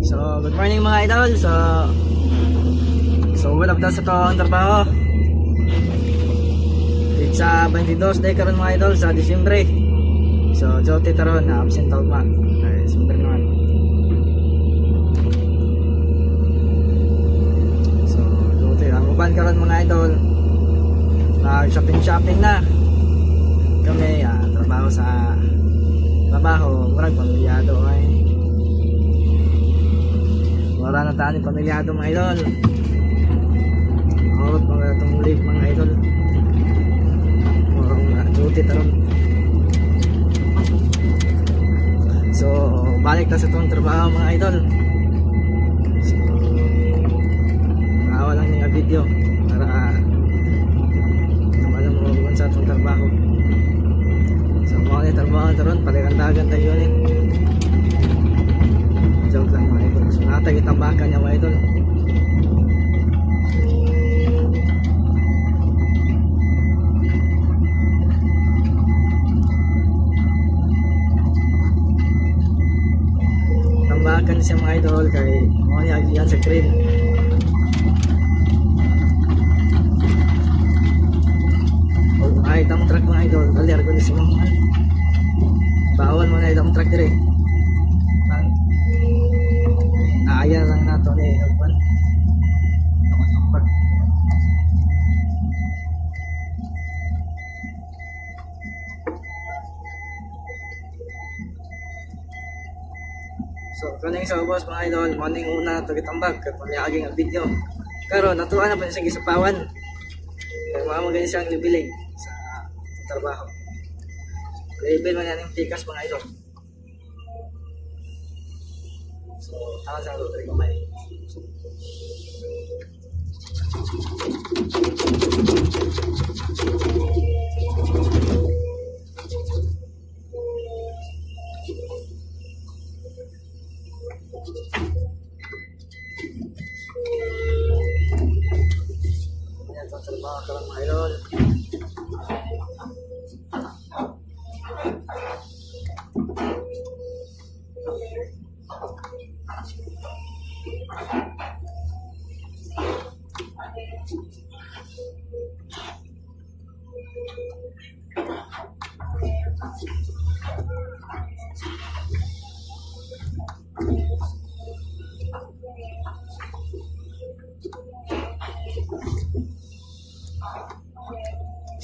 So, good morning mga idol. So what up daw sa itong trabaho? It's sa 22 day karon mga idol sa Disyembre. So, duty taron na absent tawag ma. Okay, siyempre naman. So, duty ang uban karon mga idol. Shopping na. Kami trabaho sa murag pamilyado ay. Wala na tayo pamilyado mga idol. Orot mga itong live mga idol. Murang duty taron. So balik na sa itong trabaho mga idol. So nakawa lang yung video para alam mo kung sa itong trabaho. So mga yung trabaho taron palikandagan tayo yun joke lang mga idol. So natagitambakan niya mga idol. Tambakan siya mga idol kay mga niya sa crib. O ay itang truck mga idol dalir ko na siya mga bawal mo na itang truck dire. Ayan lang nato ni Elpan. Tamad-tamad. So, kaning sa boss mga idol, morning una to gitambag kat paniaging ang video. Pero natuwa na pa siya gisapawan. Kaya mga ganyan siyang libilig sa trabaho. Level man yan yung tikas mga idol. So, tahan sa loob rin kumay. Ayan, ito ang trabaho ka lang mga idol.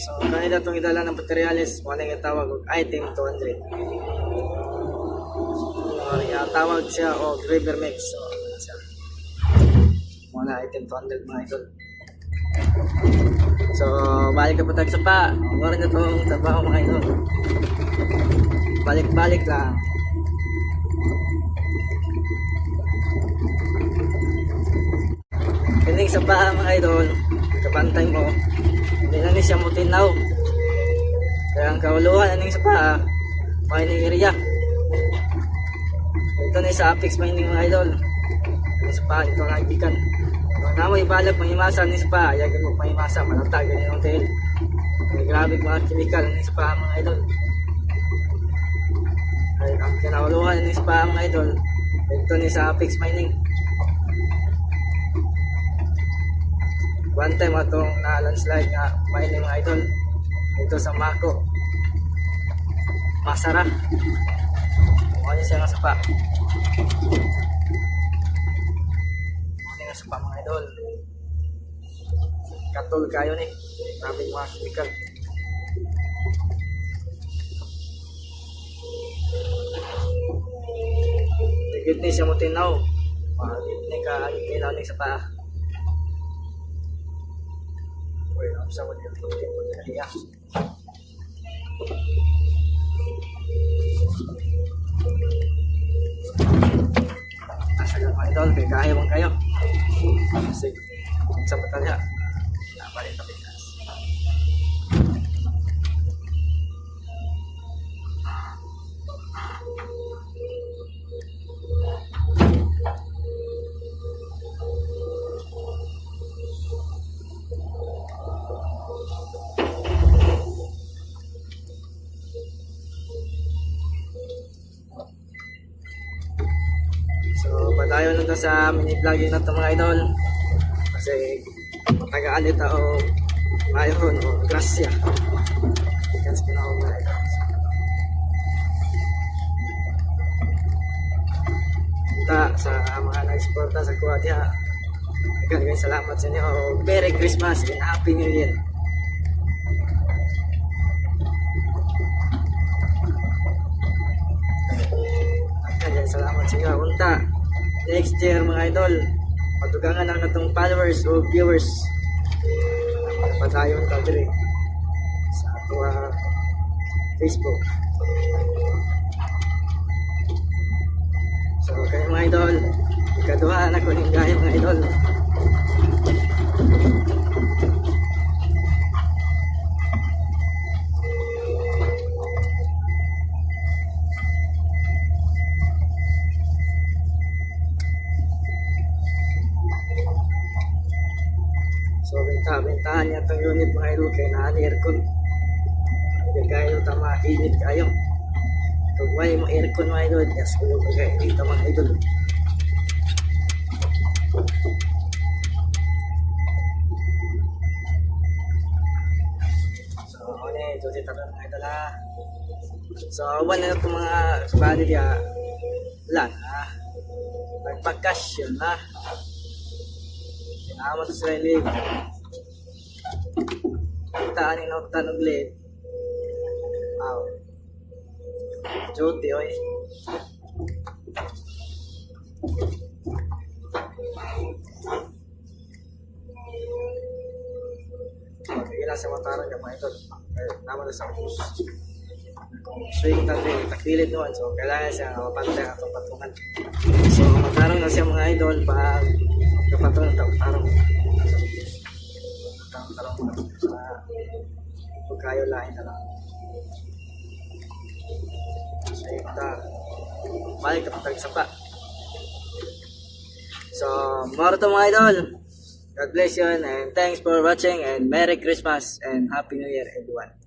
So, kanila itong idala ng materyales, mga yung tawag item 200. Tawag siya o river mix. So, siya. Mga item 200 mga idol. So, balik ka patag sa pa. Huwag na itong trabaho mga idol. Balik-balik lang. Kining sa pa mga idol, kapantay mo. Hindi na siya mutinaw. Kaya ang kauluhan aning sa pa, mining area. Ito na sa Apex mining mga idol. Ano sa pa, ito ang kaibigan. Kung na mo ibalag mahimasa ni sa pa, ayagan mo mahimasa, malatag yun yung hotel. May grabe mga chemical ni sa pa mga idol. Ay, ang kinauluhan ni sa pa mga idol, ito ni sa Apex mining. One time atong na-landslide nga mining mga idol dito sa Mako Masara. Mukha niya siya nga sapa. Mukha niya nga sapa mga idol. Katol kayo ni maraming mga chemical. Ligid ni siya mo tinaw. Magigit ni ka tinaw ni sapa. Wait, I'm someone here to take one there. Yeah. Asa ka mga idol, may kaya bang kayo? Sige, sa batalya. Napalit na pikas. tayo na to sa mini vlogging na to mga idol. Kasi matagaan ito o mayroon o grasya. Kasi kinakaw mga idol. Sa mga nag-suporta sa Kuwait. Maraming salamat sa inyo. Merry Christmas and Happy New Year. Maraming salamat sa inyo. Unta, next year mga idol, matugangan ang natong followers o viewers. Padayon ka diri sa ato Facebook. So kayo mga idol, ikaduha na ko ng gaya mga idol. So bentahan niya itong unit mga idol kaya naan-aircon. Hindi kayo tama, init kayo. Kung may mga aircon mga idol, yes, kung kaya dito mga idol. So ano eh, ito dito mga idol ha. So wala na itong mga kabali niya lang ha. Nagpagkasyon ha. Amat sa live. Taan yung nautan ng live. Wow. Joti oy. Sige lang sa mataran ka mga ito. Naman sa bus. Swing takilid naman. So kailangan siya mapantay atong patungan. So mataran na siya mga idol pag kapatong tarong pagkayo lain na lang. So ita balik kapag sapa. So more to mga idol. God bless you and thanks for watching and Merry Christmas and Happy New Year everyone.